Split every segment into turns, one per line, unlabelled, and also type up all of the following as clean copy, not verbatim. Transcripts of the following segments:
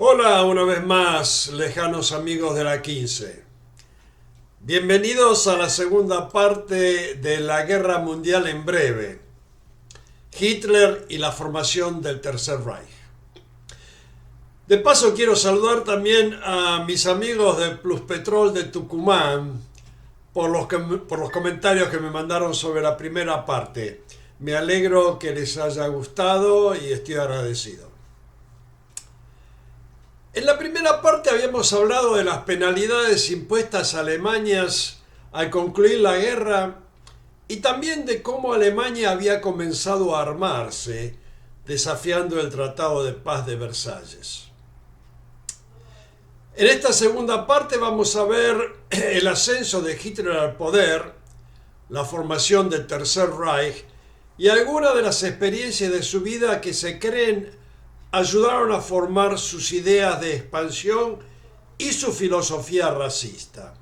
Hola una vez más, lejanos amigos de la 15. Bienvenidos a la segunda parte de la Guerra Mundial en breve. Hitler y la formación del Tercer Reich. De paso quiero saludar también a mis amigos de Plus Petrol de Tucumán por los comentarios que me mandaron sobre la primera parte. Me alegro que les haya gustado y estoy agradecido. En la primera parte habíamos hablado de las penalidades impuestas a Alemania al concluir la guerra y también de cómo Alemania había comenzado a armarse, desafiando el Tratado de Paz de Versalles. En esta segunda parte vamos a ver el ascenso de Hitler al poder, la formación del Tercer Reich y algunas de las experiencias de su vida que se creen ayudaron a formar sus ideas de expansión y su filosofía racista.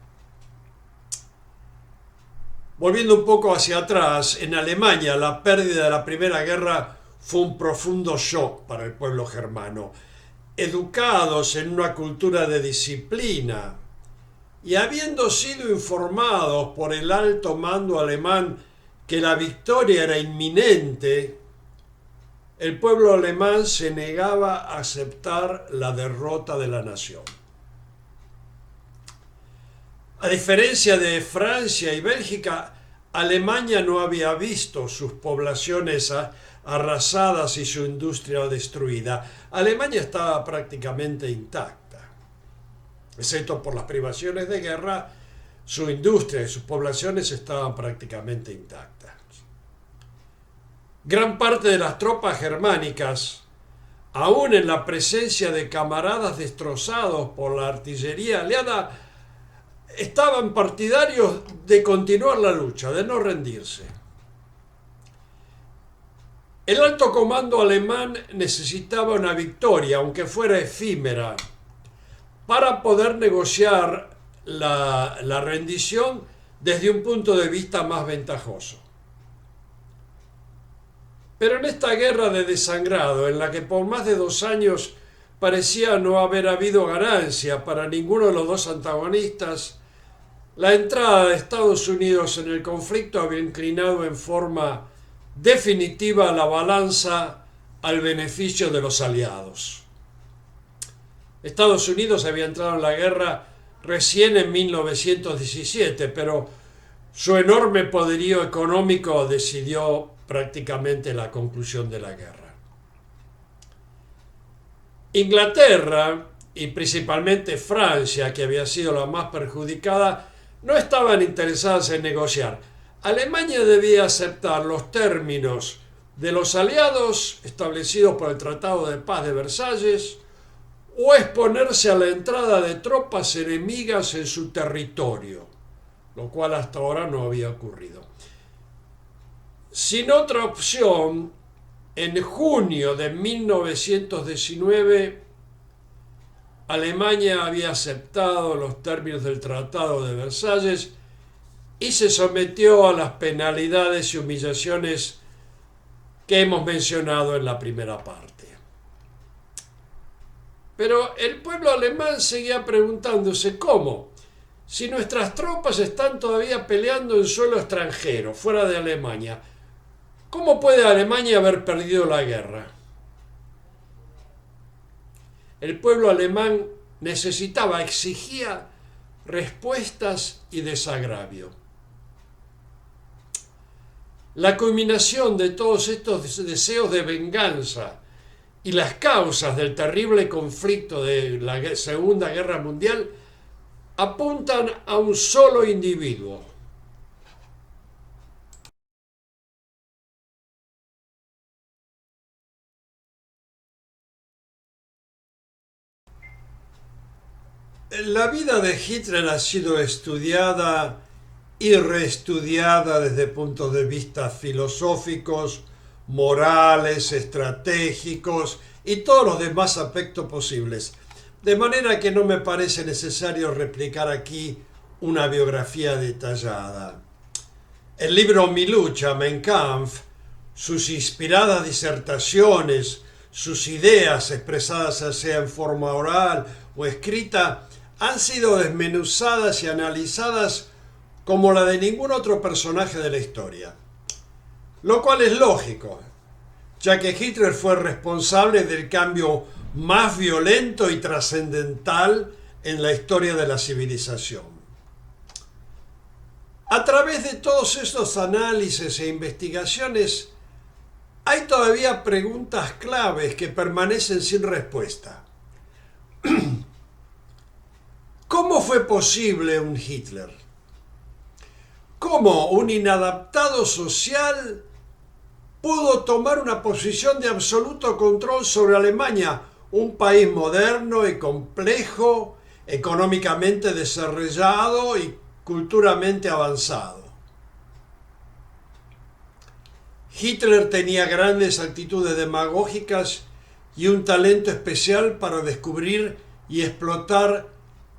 Volviendo un poco hacia atrás, en Alemania la pérdida de la Primera Guerra fue un profundo shock para el pueblo germano. Educados en una cultura de disciplina y habiendo sido informados por el alto mando alemán que la victoria era inminente, el pueblo alemán se negaba a aceptar la derrota de la nación. A diferencia de Francia y Bélgica, Alemania no había visto sus poblaciones arrasadas y su industria destruida. Alemania estaba prácticamente intacta. Excepto por las privaciones de guerra, su industria y sus poblaciones estaban prácticamente intactas. Gran parte de las tropas germánicas, aún en la presencia de camaradas destrozados por la artillería aliada, estaban partidarios de continuar la lucha, de no rendirse. El alto comando alemán necesitaba una victoria, aunque fuera efímera, para poder negociar la rendición desde un punto de vista más ventajoso. Pero en esta guerra de desangrado, en la que por más de 2 años parecía no haber habido ganancia para ninguno de los dos antagonistas, la entrada de Estados Unidos en el conflicto había inclinado en forma definitiva la balanza al beneficio de los aliados. Estados Unidos había entrado en la guerra recién en 1917, pero su enorme poderío económico decidió prácticamente la conclusión de la guerra. Inglaterra y principalmente Francia, que había sido la más perjudicada, no estaban interesadas en negociar. Alemania debía aceptar los términos de los aliados establecidos por el Tratado de Paz de Versalles o exponerse a la entrada de tropas enemigas en su territorio, lo cual hasta ahora no había ocurrido. Sin otra opción, en junio de 1919, Alemania había aceptado los términos del Tratado de Versalles y se sometió a las penalidades y humillaciones que hemos mencionado en la primera parte. Pero el pueblo alemán seguía preguntándose cómo, si nuestras tropas están todavía peleando en suelo extranjero, fuera de Alemania, ¿cómo puede Alemania haber perdido la guerra? El pueblo alemán exigía respuestas y desagravio. La culminación de todos estos deseos de venganza y las causas del terrible conflicto de la Segunda Guerra Mundial apuntan a un solo individuo: la vida de Hitler ha sido estudiada y reestudiada desde puntos de vista filosóficos, morales, estratégicos y todos los demás aspectos posibles. De manera que no me parece necesario replicar aquí una biografía detallada. El libro Mi lucha, Mein Kampf, sus inspiradas disertaciones sus ideas expresadas ya sea en forma oral o escrita han sido desmenuzadas y analizadas como la de ningún otro personaje de la historia. Lo cual es lógico, ya que Hitler fue responsable del cambio más violento y trascendental en la historia de la civilización. A través de todos estos análisis e investigaciones, hay todavía preguntas claves que permanecen sin respuesta. ¿Cómo fue posible un Hitler? ¿Cómo un inadaptado social pudo tomar una posición de absoluto control sobre Alemania, un país moderno y complejo, económicamente desarrollado y culturalmente avanzado? Hitler tenía grandes actitudes demagógicas y un talento especial para descubrir y explotar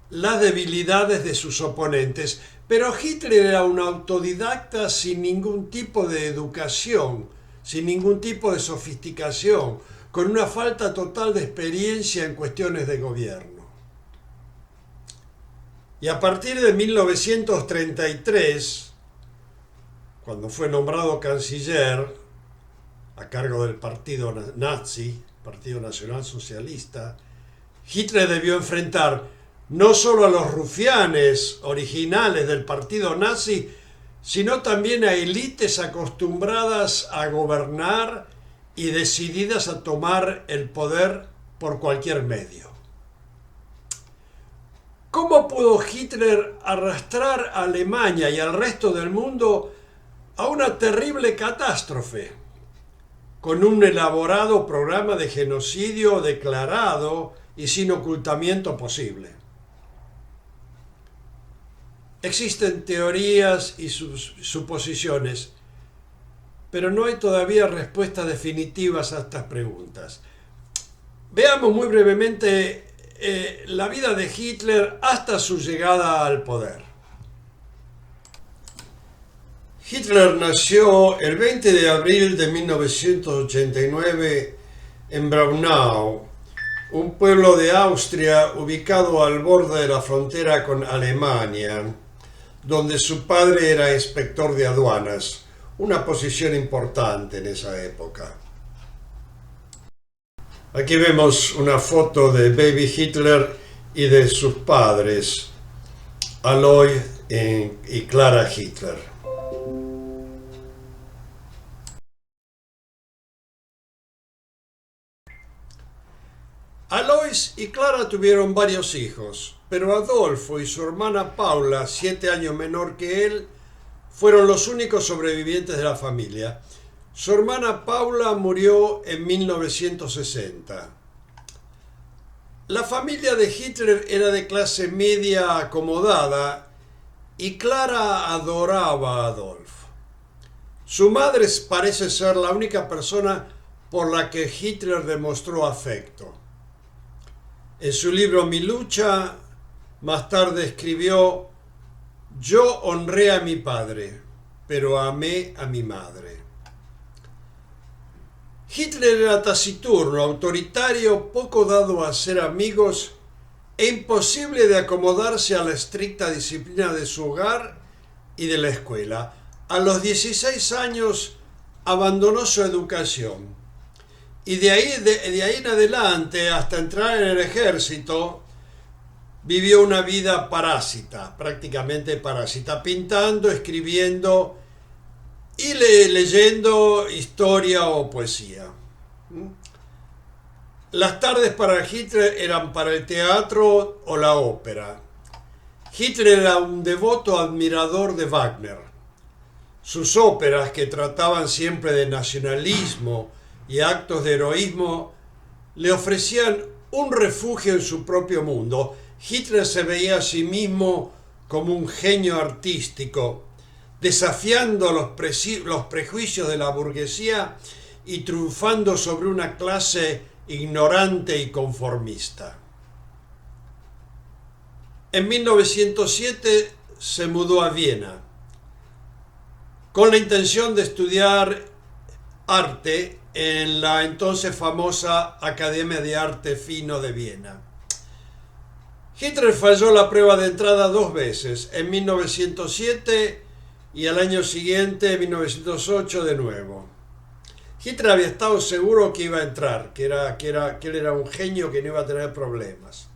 las debilidades de sus oponentes. Pero Hitler era un autodidacta sin ningún tipo de educación, sin ningún tipo de sofisticación, con una falta total de experiencia en cuestiones de gobierno. Y a partir de 1933, cuando fue nombrado canciller a cargo del partido nazi, Partido Nacional Socialista, Hitler debió enfrentar no solo a los rufianes originales del partido nazi, sino también a élites acostumbradas a gobernar y decididas a tomar el poder por cualquier medio. ¿Cómo pudo Hitler arrastrar a Alemania y al resto del mundo a una terrible catástrofe, con un elaborado programa de genocidio declarado y sin ocultamiento posible? Existen teorías y suposiciones, pero no hay todavía respuestas definitivas a estas preguntas. Veamos muy brevemente la vida de Hitler hasta su llegada al poder. Hitler nació el 20 de abril de 1989 en Braunau, un pueblo de Austria ubicado al borde de la frontera con Alemania, donde su padre era inspector de aduanas, una posición importante en esa época. Aquí vemos una foto de Baby Hitler y de sus padres, Alois y Clara Hitler. Alois y Clara tuvieron varios hijos, pero Adolfo y su hermana Paula, 7 años menor que él, fueron los únicos sobrevivientes de la familia. Su hermana Paula murió en 1960. La familia de Hitler era de clase media acomodada y Clara adoraba a Adolfo. Su madre parece ser la única persona por la que Hitler demostró afecto. En su libro Mi lucha, más tarde escribió: "Yo honré a mi padre, pero amé a mi madre". Hitler era taciturno, autoritario, poco dado a hacer amigos e imposible de acomodarse a la estricta disciplina de su hogar y de la escuela. A los 16 años abandonó su educación. Y de ahí en adelante, hasta entrar en el ejército, vivió una vida parásita, prácticamente parásita, pintando, escribiendo y leyendo historia o poesía. Las tardes para Hitler eran para el teatro o la ópera. Hitler era un devoto admirador de Wagner. Sus óperas, que trataban siempre de nacionalismo y actos de heroísmo, le ofrecían un refugio en su propio mundo. Hitler se veía a sí mismo como un genio artístico, desafiando los prejuicios de la burguesía y triunfando sobre una clase ignorante y conformista. En 1907 se mudó a Viena con la intención de estudiar arte en la entonces famosa Academia de Arte Fino de Viena. Hitler falló la prueba de entrada 2 veces, en 1907 y al año siguiente, en 1908, de nuevo. Hitler había estado seguro que iba a entrar, que él era un genio que no iba a tener problemas.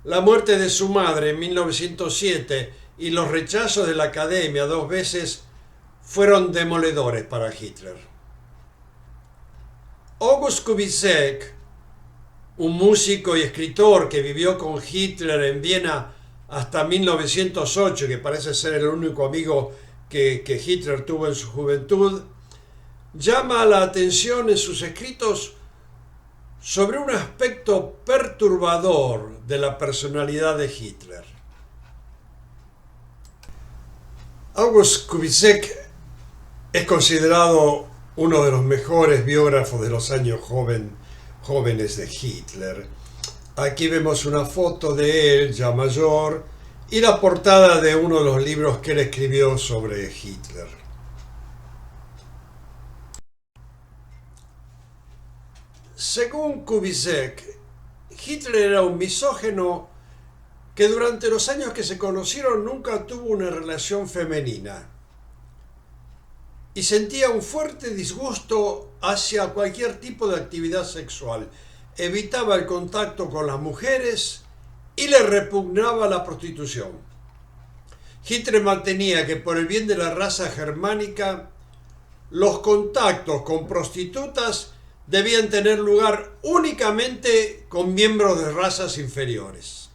La muerte de su madre en 1907 y los rechazos de la Academia 2 veces fueron demoledores para Hitler. August Kubitschek, un músico y escritor que vivió con Hitler en Viena hasta 1908, que parece ser el único amigo que Hitler tuvo en su juventud, llama la atención en sus escritos sobre un aspecto perturbador de la personalidad de Hitler. August Kubitschek es considerado uno de los mejores biógrafos de los años jóvenes de Hitler. Aquí vemos una foto de él ya mayor y la portada de uno de los libros que él escribió sobre Hitler. Según Kubitschek, Hitler era un misógino que durante los años que se conocieron nunca tuvo una relación femenina y sentía un fuerte disgusto hacia cualquier tipo de actividad sexual. Evitaba el contacto con las mujeres y le repugnaba la prostitución. Hitler mantenía que por el bien de la raza germánica, los contactos con prostitutas debían tener lugar únicamente con miembros de razas inferiores.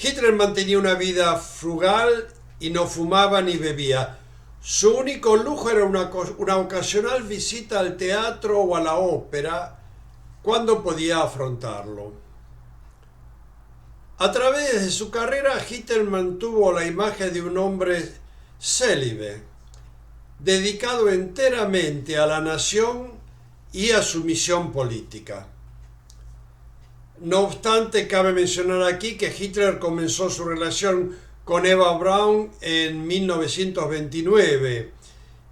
Hitler mantenía una vida frugal y no fumaba ni bebía. Su único lujo era una ocasional visita al teatro o a la ópera cuando podía afrontarlo. A través de su carrera, Hitler mantuvo la imagen de un hombre célibe, dedicado enteramente a la nación y a su misión política. No obstante, cabe mencionar aquí que Hitler comenzó su relación con Eva Braun en 1929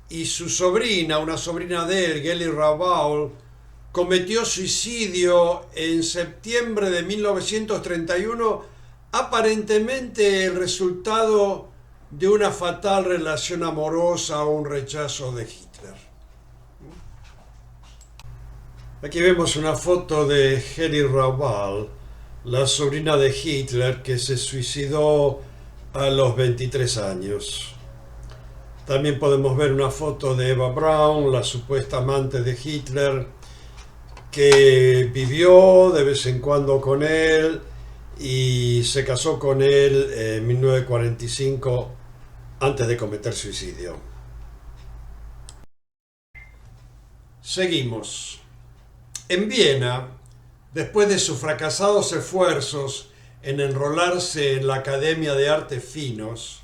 y su sobrina, una sobrina de él, Geli Rabaul, cometió suicidio en septiembre de 1931, aparentemente el resultado de una fatal relación amorosa o un rechazo de Hitler. Aquí vemos una foto de Geli Rabaul, la sobrina de Hitler, que se suicidó a los 23 años. También podemos ver una foto de Eva Braun, la supuesta amante de Hitler, que vivió de vez en cuando con él y se casó con él en 1945 antes de cometer suicidio. Seguimos. En Viena, después de sus fracasados esfuerzos en enrolarse en la Academia de Artes Finos,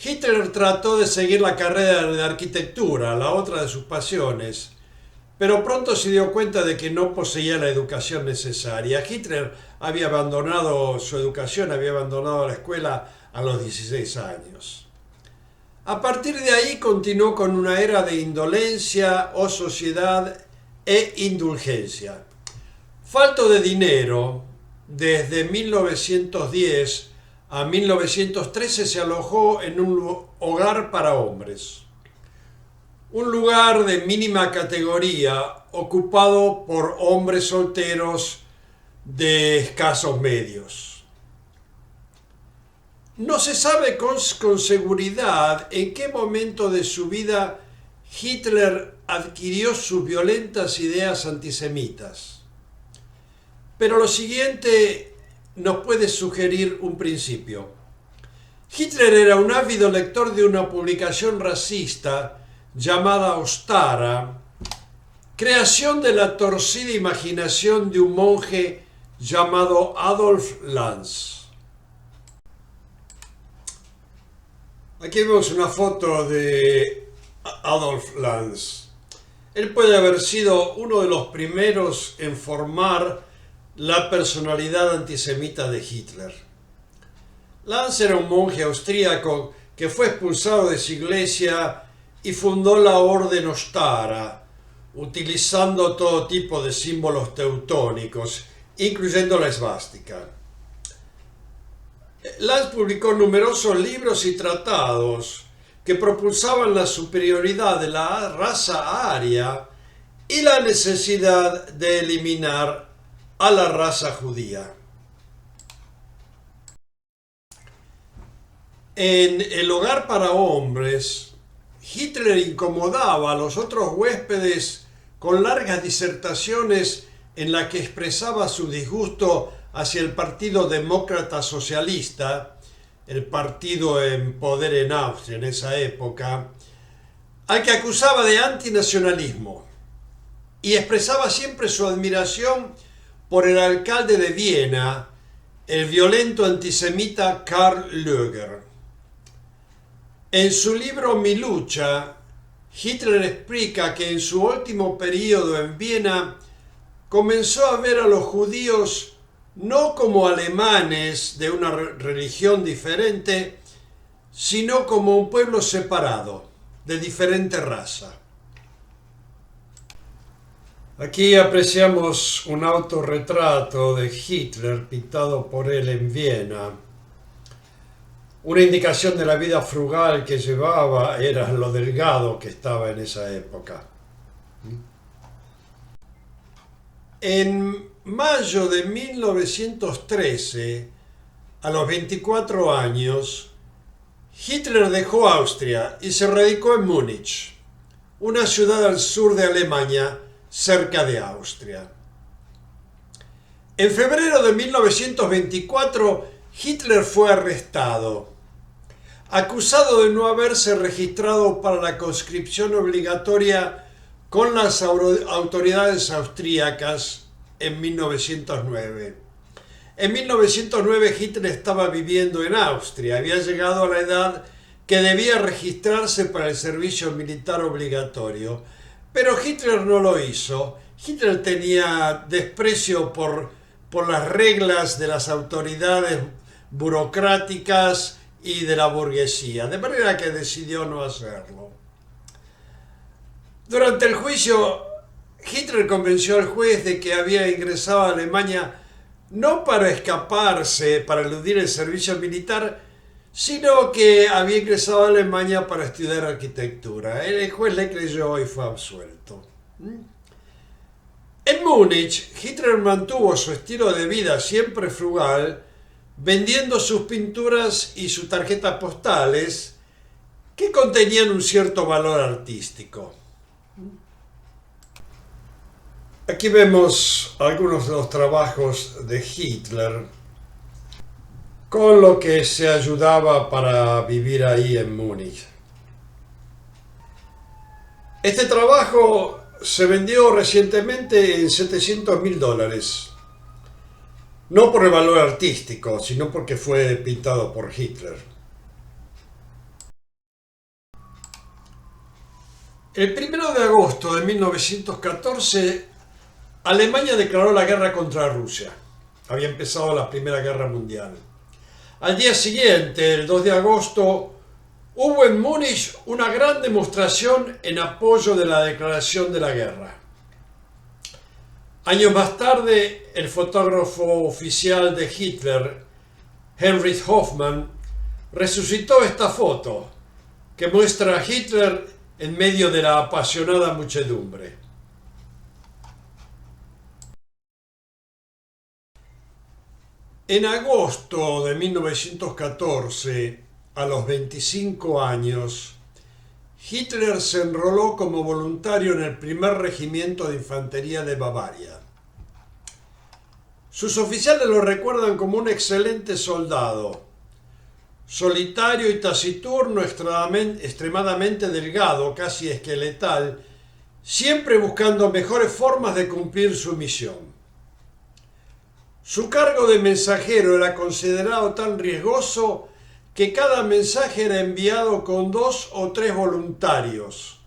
Hitler trató de seguir la carrera de arquitectura, la otra de sus pasiones, pero pronto se dio cuenta de que no poseía la educación necesaria. Hitler había abandonado su educación, había abandonado la escuela a los 16 años. A partir de ahí continuó con una era de indolencia, ociosidad e indulgencia. Falto de dinero, desde 1910 a 1913 se alojó en un hogar para hombres. Un lugar de mínima categoría ocupado por hombres solteros de escasos medios. No se sabe con seguridad en qué momento de su vida Hitler adquirió sus violentas ideas antisemitas. Pero lo siguiente nos puede sugerir un principio. Hitler era un ávido lector de una publicación racista llamada Ostara, creación de la torcida imaginación de un monje llamado Adolf Lanz. Aquí vemos una foto de Adolf Lanz. Él puede haber sido uno de los primeros en formar la personalidad antisemita de Hitler. Lanz era un monje austríaco que fue expulsado de su iglesia y fundó la Orden Ostara, utilizando todo tipo de símbolos teutónicos, incluyendo la esvástica. Lanz publicó numerosos libros y tratados que propulsaban la superioridad de la raza aria y la necesidad de eliminar a la raza judía. En El hogar para hombres, Hitler incomodaba a los otros huéspedes con largas disertaciones en las que expresaba su disgusto hacia el Partido Demócrata Socialista, el partido en poder en Austria en esa época, al que acusaba de antinacionalismo, y expresaba siempre su admiración por el alcalde de Viena, el violento antisemita Karl Lueger. En su libro Mi lucha, Hitler explica que en su último periodo en Viena comenzó a ver a los judíos no como alemanes de una religión diferente, sino como un pueblo separado, de diferente raza. Aquí apreciamos un autorretrato de Hitler pintado por él en Viena. Una indicación de la vida frugal que llevaba era lo delgado que estaba en esa época. En mayo de 1913, a los 24 años, Hitler dejó Austria y se radicó en Múnich, una ciudad al sur de Alemania, cerca de Austria. En febrero de 1924, Hitler fue arrestado, acusado de no haberse registrado para la conscripción obligatoria con las autoridades austríacas en 1909. En 1909 Hitler estaba viviendo en Austria, había llegado a la edad que debía registrarse para el servicio militar obligatorio, pero Hitler no lo hizo. Hitler tenía desprecio por las reglas de las autoridades burocráticas y de la burguesía, de manera que decidió no hacerlo. Durante el juicio, Hitler convenció al juez de que había ingresado a Alemania no para escaparse, para eludir el servicio militar, sino que había ingresado a Alemania para estudiar arquitectura. El juez le creyó y fue absuelto. En Múnich, Hitler mantuvo su estilo de vida siempre frugal, vendiendo sus pinturas y sus tarjetas postales que contenían un cierto valor artístico. Aquí vemos algunos de los trabajos de Hitler con lo que se ayudaba para vivir ahí en Múnich. Este trabajo se vendió recientemente en $700.000, no por el valor artístico, sino porque fue pintado por Hitler. El 1 de agosto de 1914, Alemania declaró la guerra contra Rusia. Había empezado la Primera Guerra Mundial. Al día siguiente, el 2 de agosto, hubo en Múnich una gran demostración en apoyo de la declaración de la guerra. Años más tarde, el fotógrafo oficial de Hitler, Heinrich Hoffmann, resucitó esta foto que muestra a Hitler en medio de la apasionada muchedumbre. En agosto de 1914, a los 25 años, Hitler se enroló como voluntario en el primer regimiento de infantería de Bavaria. Sus oficiales lo recuerdan como un excelente soldado, solitario y taciturno, extremadamente delgado, casi esqueletal, siempre buscando mejores formas de cumplir su misión. Su cargo de mensajero era considerado tan riesgoso que cada mensaje era enviado con 2 o 3 voluntarios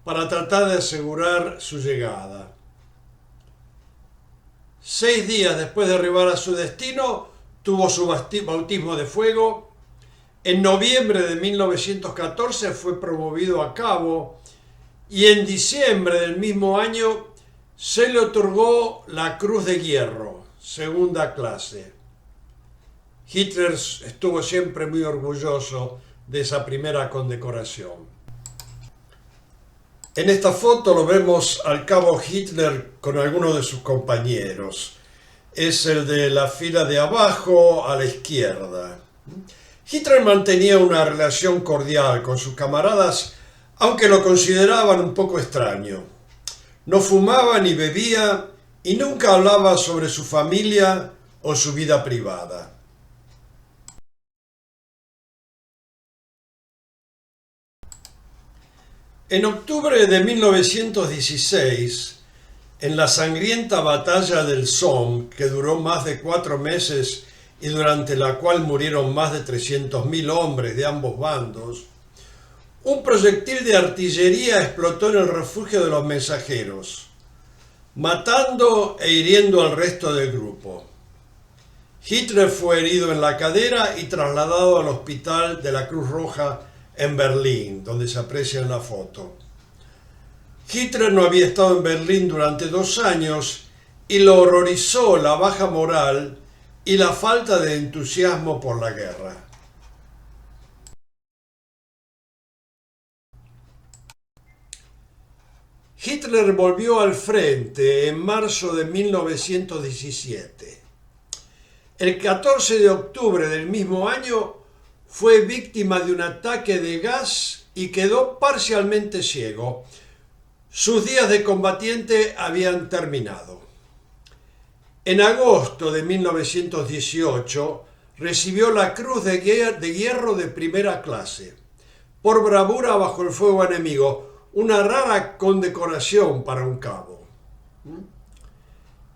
para tratar de asegurar su llegada. 6 días después de arribar a su destino, tuvo su bautismo de fuego En noviembre de 1914 fue promovido a cabo y en diciembre del mismo año se le otorgó la Cruz de Hierro, segunda clase. Hitler estuvo siempre muy orgulloso de esa primera condecoración. En esta foto lo vemos al cabo Hitler con algunos de sus compañeros. Es el de la fila de abajo a la izquierda. Hitler mantenía una relación cordial con sus camaradas, aunque lo consideraban un poco extraño. No fumaba ni bebía y nunca hablaba sobre su familia o su vida privada. En octubre de 1916, en la sangrienta batalla del Somme, que duró más de 4 meses y durante la cual murieron más de 300.000 hombres de ambos bandos, un proyectil de artillería explotó en el refugio de los mensajeros, matando e hiriendo al resto del grupo. Hitler fue herido en la cadera y trasladado al hospital de la Cruz Roja en Berlín, donde se aprecia en la foto. Hitler no había estado en Berlín durante 2 años y lo horrorizó la baja moral y la falta de entusiasmo por la guerra. Hitler volvió al frente en marzo de 1917. El 14 de octubre del mismo año fue víctima de un ataque de gas y quedó parcialmente ciego. Sus días de combatiente habían terminado. En agosto de 1918 recibió la Cruz de Hierro de primera clase, por bravura bajo el fuego enemigo, una rara condecoración para un cabo.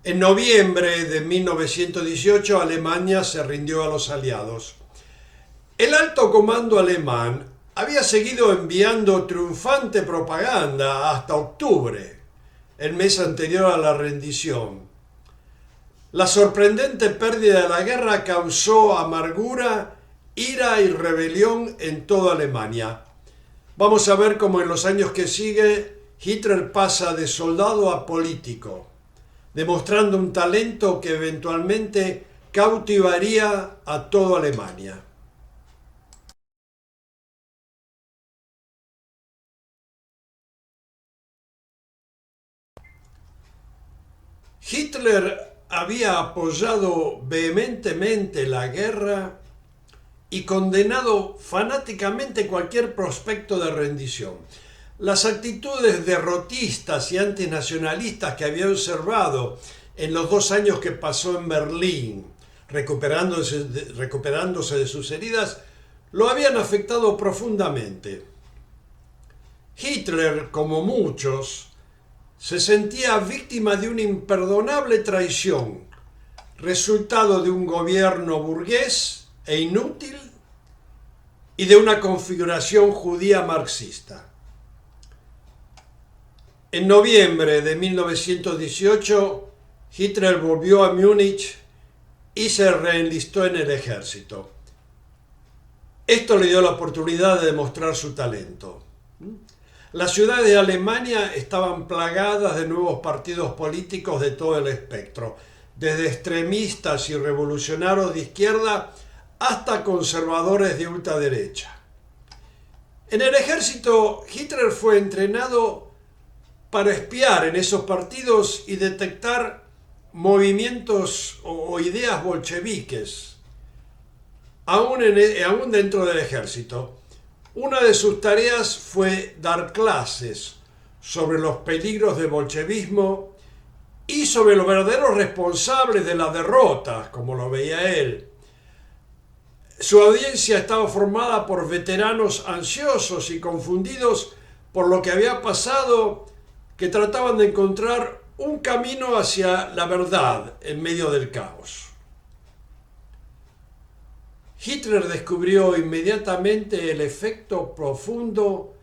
En noviembre de 1918 Alemania se rindió a los aliados. El alto comando alemán había seguido enviando triunfante propaganda hasta octubre, el mes anterior a la rendición. La sorprendente pérdida de la guerra causó amargura, ira y rebelión en toda Alemania. Vamos a ver cómo en los años que sigue Hitler pasa de soldado a político, demostrando un talento que eventualmente cautivaría a toda Alemania. Hitler había apoyado vehementemente la guerra y condenado fanáticamente cualquier prospecto de rendición. Las actitudes derrotistas y antinacionalistas que había observado en los 2 años que pasó en Berlín, recuperándose de sus heridas, lo habían afectado profundamente. Hitler, como muchos, se sentía víctima de una imperdonable traición, resultado de un gobierno burgués e inútil y de una configuración judía marxista. En noviembre de 1918, Hitler volvió a Múnich y se reenlistó en el ejército. Esto le dio la oportunidad de demostrar su talento. Las ciudades de Alemania estaban plagadas de nuevos partidos políticos de todo el espectro, desde extremistas y revolucionarios de izquierda hasta conservadores de ultraderecha. En el ejército, Hitler fue entrenado para espiar en esos partidos y detectar movimientos o ideas bolcheviques, aún dentro del ejército. Una de sus tareas fue dar clases sobre los peligros del bolchevismo y sobre los verdaderos responsables de las derrotas, como lo veía él. Su audiencia estaba formada por veteranos ansiosos y confundidos por lo que había pasado, que trataban de encontrar un camino hacia la verdad en medio del caos. Hitler descubrió inmediatamente el efecto profundo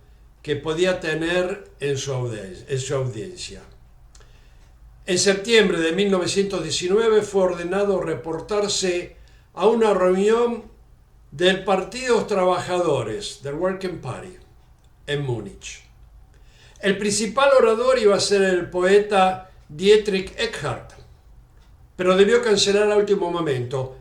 que podía tener en su audiencia. En septiembre de 1919 fue ordenado reportarse a una reunión del Partido Trabajadores, del Working Party, en Múnich. El principal orador iba a ser el poeta Dietrich Eckart, pero debió cancelar a último momento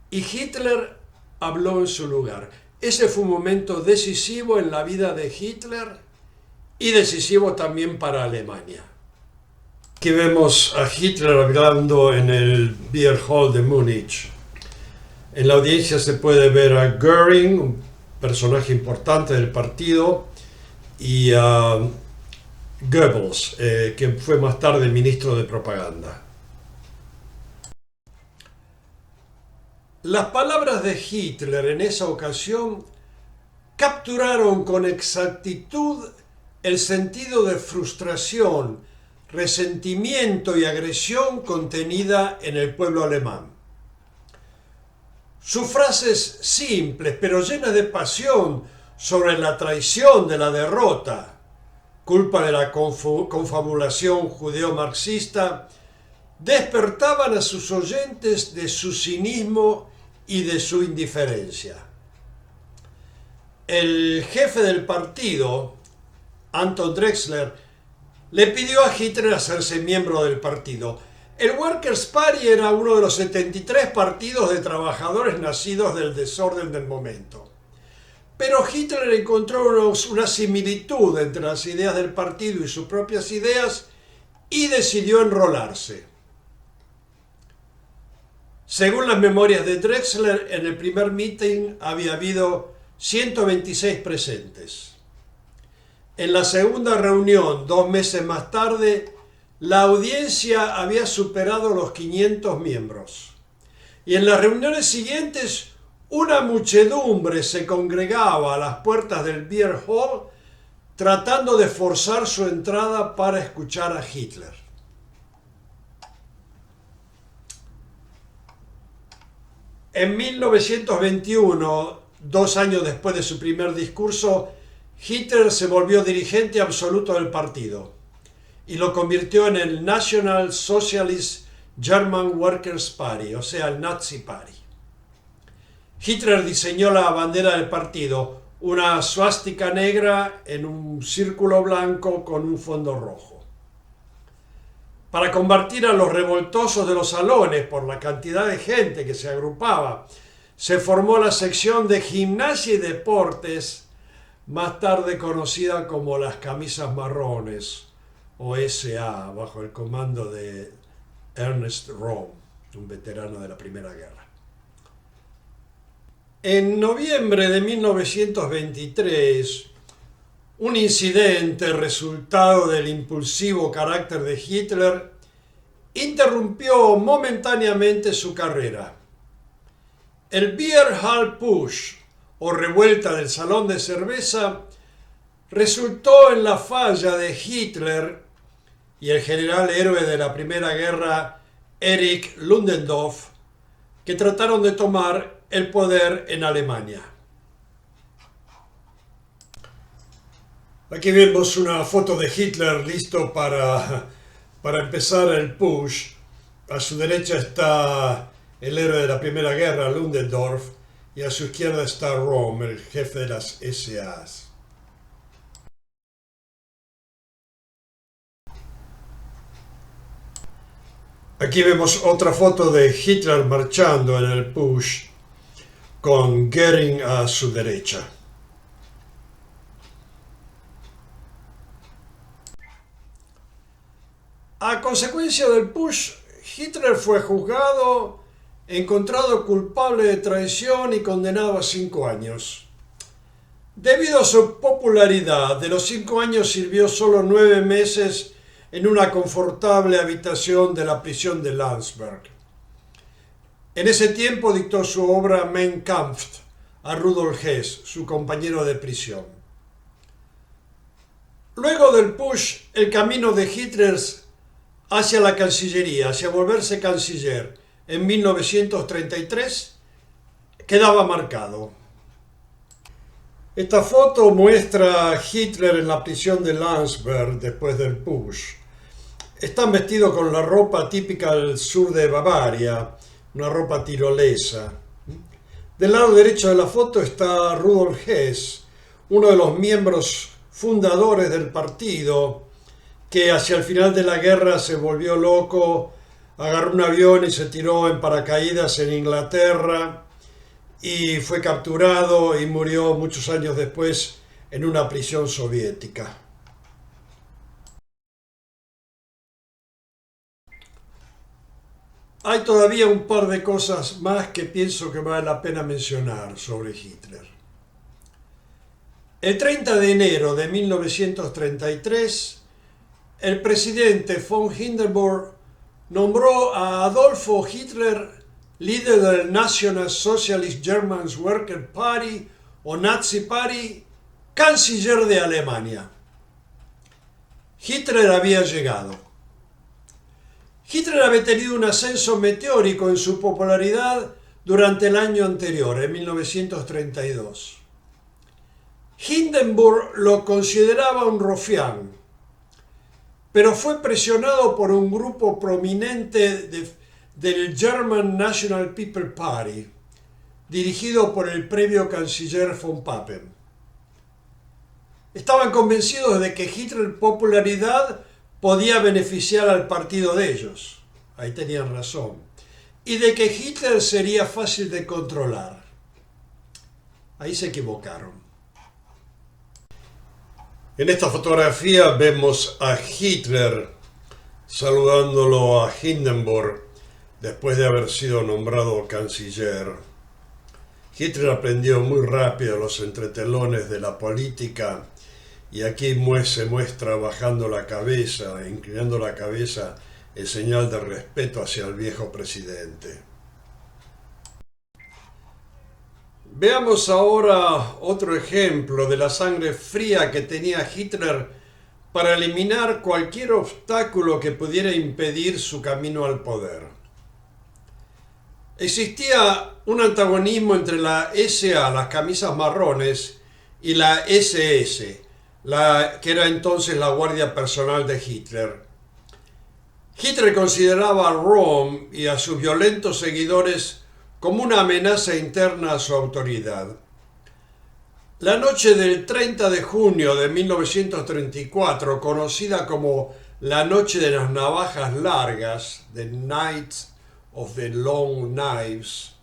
y Hitler habló en su lugar. Ese fue un momento decisivo en la vida de Hitler y decisivo también para Alemania. Aquí vemos a Hitler hablando en el Beer Hall de Múnich. En la audiencia se puede ver a Göring, un personaje importante del partido, y a Goebbels, que fue más tarde ministro de propaganda. Las palabras de Hitler en esa ocasión capturaron con exactitud el sentido de frustración, resentimiento y agresión contenida en el pueblo alemán. Sus frases simples pero llenas de pasión sobre la traición de la derrota, culpa de la confabulación judeo-marxista, despertaban a sus oyentes de su cinismo y de su indiferencia. El jefe del partido, Anton Drexler, le pidió a Hitler hacerse miembro del partido. El Workers' Party era uno de los 73 partidos de trabajadores nacidos del desorden del momento. Pero Hitler encontró una similitud entre las ideas del partido y sus propias ideas y decidió enrolarse. Según las memorias de Drexler, en el primer meeting había habido 126 presentes. En la segunda reunión, 2 meses más tarde, la audiencia había superado los 500 miembros. Y en las reuniones siguientes, una muchedumbre se congregaba a las puertas del Beer Hall tratando de forzar su entrada para escuchar a Hitler. En 1921, 2 años después de su primer discurso, Hitler se volvió dirigente absoluto del partido y lo convirtió en el National Socialist German Workers' Party, o sea, el Nazi Party. Hitler diseñó la bandera del partido, una suástica negra en un círculo blanco con un fondo rojo. Para combatir a los revoltosos de los salones por la cantidad de gente que se agrupaba, se formó la sección de gimnasia y deportes, más tarde conocida como las camisas marrones, o SA, bajo el comando de Ernst Röhm, un veterano de la Primera Guerra. En noviembre de 1923, un incidente resultado del impulsivo carácter de Hitler interrumpió momentáneamente su carrera. El Beer Hall Push, o revuelta del salón de cerveza, resultó en la falla de Hitler y el general héroe de la Primera Guerra, Erich Ludendorff, que trataron de tomar el poder en Alemania. Aquí vemos una foto de Hitler listo para empezar el push. A su derecha está el héroe de la Primera Guerra, Ludendorff, y a su izquierda está Röhm, el jefe de las SAs. Aquí vemos otra foto de Hitler marchando en el push con Göring a su derecha. A consecuencia del push, Hitler fue juzgado, encontrado culpable de traición y condenado a 5 años. Debido a su popularidad, de los 5 años sirvió solo 9 meses en una confortable habitación de la prisión de Landsberg. En ese tiempo dictó su obra Mein Kampf a Rudolf Hess, su compañero de prisión. Luego del push, el camino de Hitler hacia la Cancillería, hacia volverse canciller en 1933, quedaba marcado. Esta foto muestra a Hitler en la prisión de Landsberg después del push. Están vestidos con la ropa típica del sur de Bavaria, una ropa tirolesa. Del lado derecho de la foto está Rudolf Hess, uno de los miembros fundadores del partido, que hacia el final de la guerra se volvió loco, agarró un avión y se tiró en paracaídas en Inglaterra y fue capturado y murió muchos años después en una prisión soviética. Hay todavía un par de cosas más que pienso que vale la pena mencionar sobre Hitler. El 30 de enero de 1933, el presidente von Hindenburg nombró a Adolfo Hitler líder del National Socialist German Workers' Party o Nazi Party, canciller de Alemania. Hitler había llegado. Hitler había tenido un ascenso meteórico en su popularidad durante el año anterior, en 1932. Hindenburg lo consideraba un rufián, pero fue presionado por un grupo prominente del German National People Party, dirigido por el previo canciller von Papen. Estaban convencidos de que Hitler's popularidad podía beneficiar al partido de ellos. Ahí tenían razón. Y de que Hitler sería fácil de controlar. Ahí se equivocaron. En esta fotografía vemos a Hitler saludándolo a Hindenburg después de haber sido nombrado canciller. Hitler aprendió muy rápido los entretelones de la política y aquí se muestra bajando la cabeza, inclinando la cabeza en señal de respeto hacia el viejo presidente. Veamos ahora otro ejemplo de la sangre fría que tenía Hitler para eliminar cualquier obstáculo que pudiera impedir su camino al poder. Existía un antagonismo entre la SA, las camisas marrones, y la SS, que era entonces la guardia personal de Hitler. Hitler consideraba a Röhm y a sus violentos seguidores como una amenaza interna a su autoridad. La noche del 30 de junio de 1934, conocida como la Noche de las Navajas Largas, The Night of the Long Knives,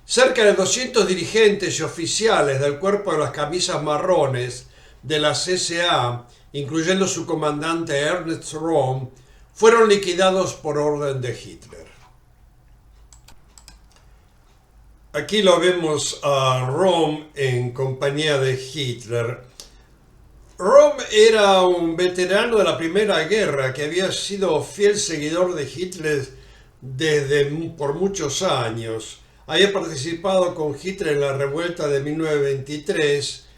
cerca de 200 dirigentes y oficiales del cuerpo de las camisas marrones de la SA, incluyendo su comandante Ernst Röhm, fueron liquidados por orden de Hitler. Aquí lo vemos a Röhm en compañía de Hitler. Röhm era un veterano de la Primera Guerra que había sido fiel seguidor de Hitler por muchos años. Había participado con Hitler en la revuelta de 1923,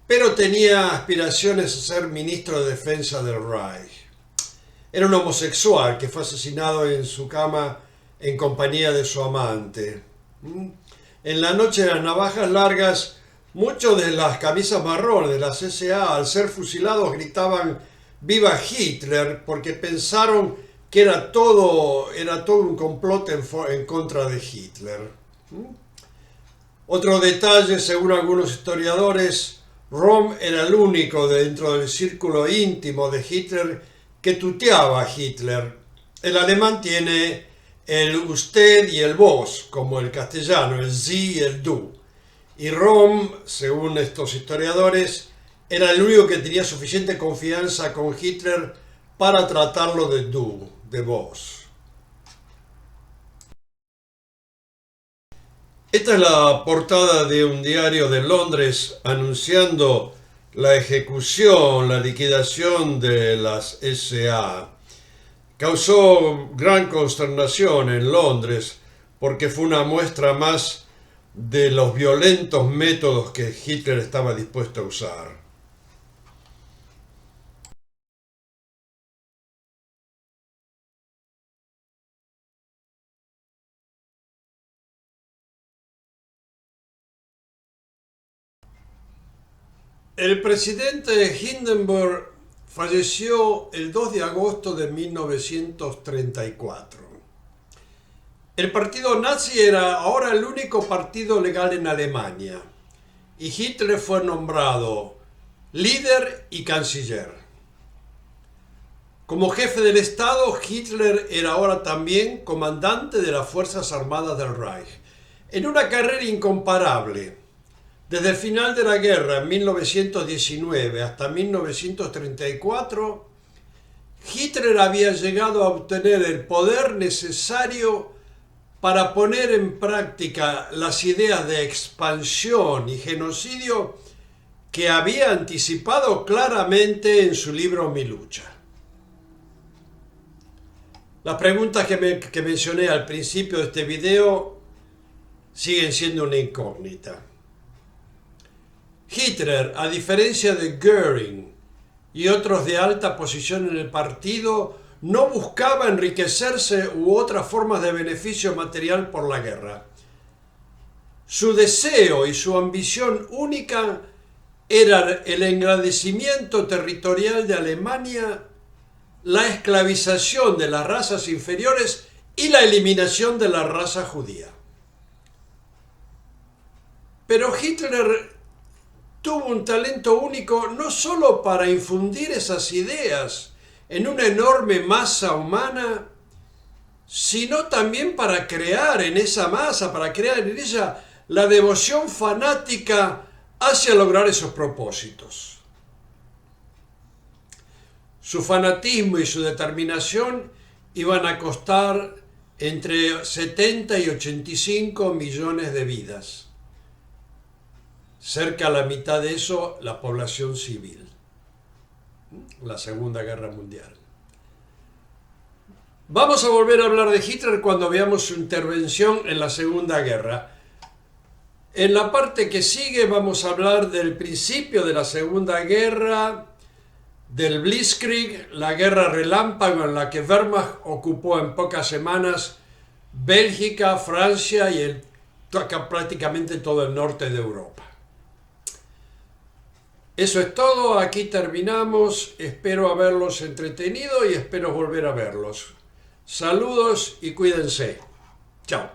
pero tenía aspiraciones a ser ministro de Defensa del Reich. Era un homosexual que fue asesinado en su cama en compañía de su amante. En la Noche de las Navajas Largas, muchos de las camisas marrones de la SA, al ser fusilados, gritaban ¡Viva Hitler!, porque pensaron que era todo un complot en contra de Hitler. Otro detalle, según algunos historiadores, Röhm era el único dentro del círculo íntimo de Hitler que tuteaba a Hitler. El alemán tiene el usted y el vos, como el castellano, el Sie y el du. Y Röhm, según estos historiadores, era el único que tenía suficiente confianza con Hitler para tratarlo de du, de vos. Esta es la portada de un diario de Londres anunciando la ejecución, la liquidación de las SA. Causó gran consternación en Londres porque fue una muestra más de los violentos métodos que Hitler estaba dispuesto a usar. El presidente Hindenburg falleció el 2 de agosto de 1934. El partido nazi era ahora el único partido legal en Alemania y Hitler fue nombrado líder y canciller. Como jefe del Estado, Hitler era ahora también comandante de las Fuerzas Armadas del Reich, en una carrera incomparable. Desde el final de la guerra, en 1919, hasta 1934, Hitler había llegado a obtener el poder necesario para poner en práctica las ideas de expansión y genocidio que había anticipado claramente en su libro Mi lucha. Las preguntas que mencioné al principio de este video siguen siendo una incógnita. Hitler, a diferencia de Göring y otros de alta posición en el partido, no buscaba enriquecerse u otras formas de beneficio material por la guerra. Su deseo y su ambición única era el engrandecimiento territorial de Alemania, la esclavización de las razas inferiores y la eliminación de la raza judía. Pero Hitler tuvo un talento único no solo para infundir esas ideas en una enorme masa humana, sino también para crear en esa masa, para crear en ella la devoción fanática hacia lograr esos propósitos. Su fanatismo y su determinación iban a costar entre 70 y 85 millones de vidas. Cerca a la mitad de eso, la población civil. La Segunda Guerra Mundial. Vamos a volver a hablar de Hitler cuando veamos su intervención en la Segunda Guerra. En la parte que sigue vamos a hablar del principio de la Segunda Guerra, del Blitzkrieg, la guerra relámpago en la que Wehrmacht ocupó en pocas semanas Bélgica, Francia y prácticamente todo el norte de Europa. Eso es todo, aquí terminamos, espero haberlos entretenido y espero volver a verlos. Saludos y cuídense. Chao.